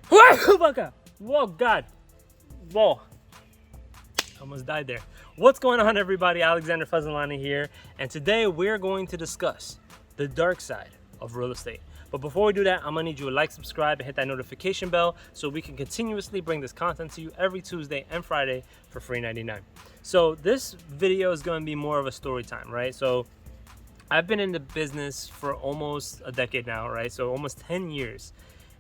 Whoa, God. Whoa. Almost died there. What's going on, everybody? Alexander Fazelani here, and today we're going to discuss the dark side of real estate. But before we do that, I'm gonna need you to like, subscribe, and hit that notification bell so we can continuously bring this content to you every Tuesday and Friday for free 99. So this video is gonna be more of a story time, right? So I've been in the business for almost a decade now, right? So almost 10 years.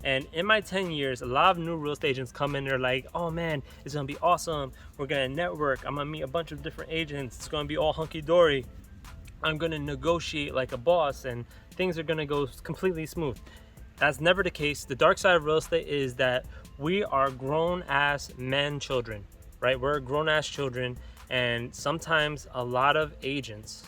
And in my 10 years, a lot of new real estate agents come in, they're like, oh man, it's gonna be awesome. We're gonna network. I'm gonna meet a bunch of different agents. It's gonna be all hunky-dory. I'm gonna negotiate like a boss and things are gonna go completely smooth. That's never the case. The dark side of real estate is that we are grown-ass men children, right? We're grown-ass children, and sometimes a lot of agents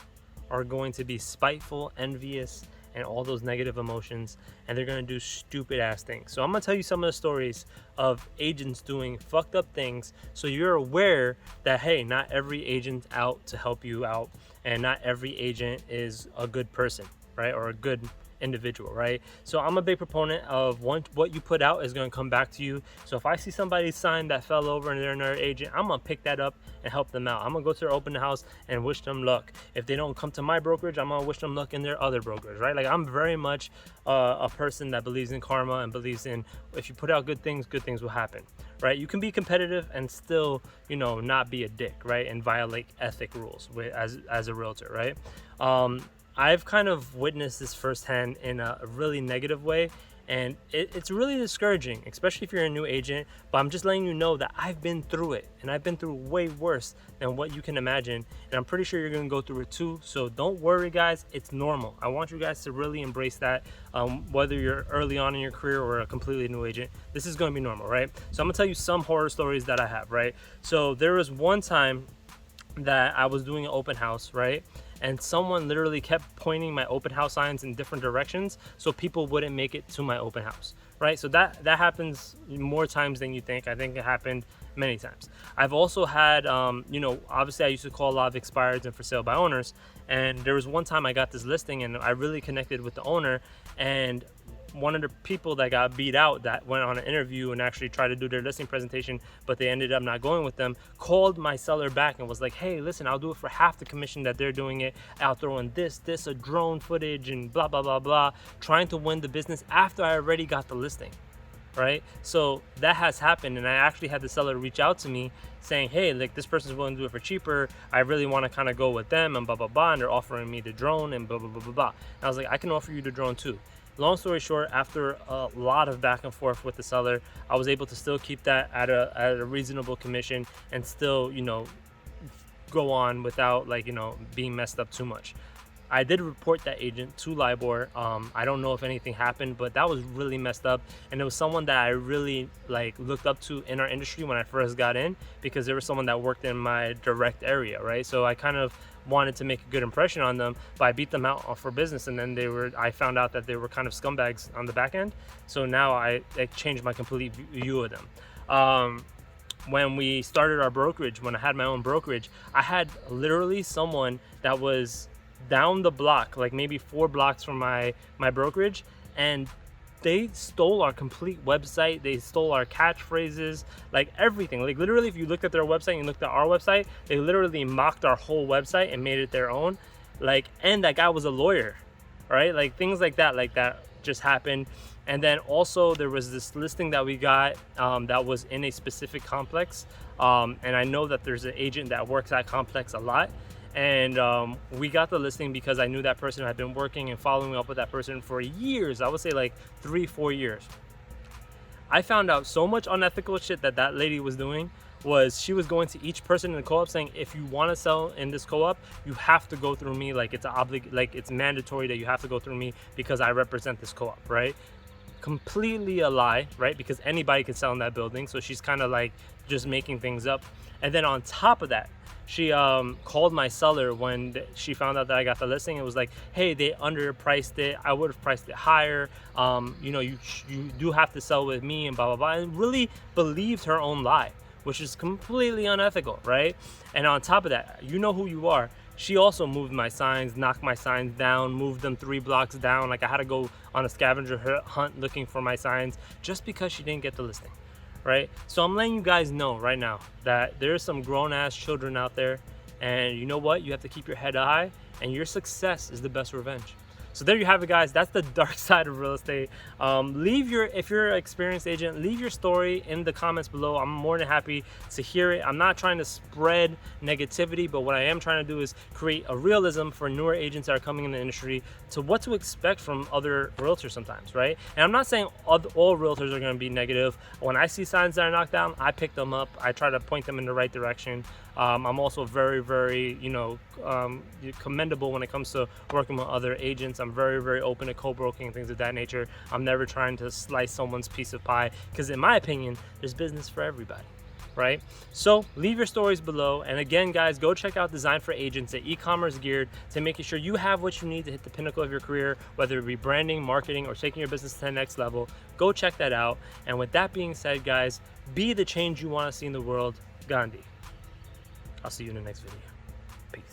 are going to be spiteful, envious, and all those negative emotions, and they're gonna do stupid ass things. So I'm gonna tell you some of the stories of agents doing fucked up things so you're aware that, hey, not every agent's out to help you out, and not every agent is a good person, right? Or a good individual, right? So I'm a big proponent of what you put out is going to come back to you. So if I see somebody sign that fell over and they're another agent, I'm gonna pick that up and help them out. I'm gonna go to their open house and wish them luck. If they don't come to my brokerage, I'm gonna wish them luck in their other brokerage, right? Like, I'm very much a person that believes in karma and believes in, if you put out good things will happen, right? You can be competitive and still, you know, not be a dick, right? And violate ethic rules as a realtor, right? I've kind of witnessed this firsthand in a really negative way, and it's really discouraging, especially if you're a new agent. But I'm just letting you know that I've been through it, and I've been through way worse than what you can imagine, and I'm pretty sure you're gonna go through it too. So don't worry, guys, it's normal. I want you guys to really embrace that, whether you're early on in your career or a completely new agent. This is gonna be normal, right? So I'm gonna tell you some horror stories that I have, right? So there was one time that I was doing an open house, right? And someone literally kept pointing my open house signs in different directions so people wouldn't make it to my open house, right? So that happens more times than you think. I think it happened many times. I've also had, you know, obviously I used to call a lot of expireds and for sale by owners, and there was one time I got this listing and I really connected with the owner, and one of the people that got beat out that went on an interview and actually tried to do their listing presentation, but they ended up not going with them, called my seller back and was like, hey, listen, I'll do it for half the commission that they're doing it. I'll throw in this, a drone footage and blah, blah, blah, blah, trying to win the business after I already got the listing, right? So that has happened, and I actually had the seller reach out to me saying, hey, like, this person's willing to do it for cheaper. I really want to kind of go with them and blah, blah, blah, and they're offering me the drone and blah, blah, blah, blah, blah. And I was like, I can offer you the drone too. Long story short, after a lot of back and forth with the seller, I was able to still keep that at a reasonable commission and still, you know, go on without, like, you know, being messed up too much. I did report that agent to LIBOR. I don't know if anything happened, but that was really messed up. And it was someone that I really like looked up to in our industry when I first got in, because there was someone that worked in my direct area, right? So I kind of wanted to make a good impression on them, but I beat them out for business, and then I found out that they were kind of scumbags on the back end. So now I changed my complete view of them. When we started our brokerage, when I had my own brokerage, I had literally someone that was down the block, like maybe 4 blocks from my brokerage, and they stole our complete website. They stole our catchphrases, like everything. Like, literally, if you looked at their website and you looked at our website, they literally mocked our whole website and made it their own. Like, and that guy was a lawyer, right? Like, things like that just happened. And then also there was this listing that we got that was in a specific complex, and I know that there's an agent that works at complex a lot. And we got the listing because I knew that person. Had been working and following up with that person for years. I would say like 3-4 years. I found out so much unethical shit that lady was doing. Was she was going to each person in the co-op saying, if you want to sell in this co-op, you have to go through me. Like, it's mandatory that you have to go through me because I represent this co-op, right? Completely a lie, right? Because anybody can sell in that building. So she's kind of like just making things up. And then on top of that, she called my seller when she found out that I got the listing. It was like, hey, they underpriced it. I would have priced it higher. You know, you do have to sell with me and blah, blah, blah. And really believed her own lie, which is completely unethical, right? And on top of that, you know who you are. she also moved my signs, knocked my signs down, moved them 3 blocks down. Like I had to go on a scavenger hunt looking for my signs just because she didn't get the listing, right? So I'm letting you guys know right now that there's some grown-ass children out there, and you know what? You have to keep your head high, and your success is the best revenge. So there you have it, guys. That's the dark side of real estate. If you're an experienced agent, leave your story in the comments below. I'm more than happy to hear it. I'm not trying to spread negativity, but what I am trying to do is create a realism for newer agents that are coming in the industry to what to expect from other realtors sometimes, right? And I'm not saying all realtors are going to be negative. When I see signs that are knocked down, I pick them up. I try to point them in the right direction. I'm also very, very, commendable when it comes to working with other agents. I'm very, very open to co-broking and things of that nature. I'm never trying to slice someone's piece of pie because, in my opinion, there's business for everybody, right? So leave your stories below. And again, guys, go check out Design for Agents, the e-commerce geared to making sure you have what you need to hit the pinnacle of your career, whether it be branding, marketing, or taking your business to the next level. Go check that out. And with that being said, guys, be the change you want to see in the world. Gandhi. I'll see you in the next video.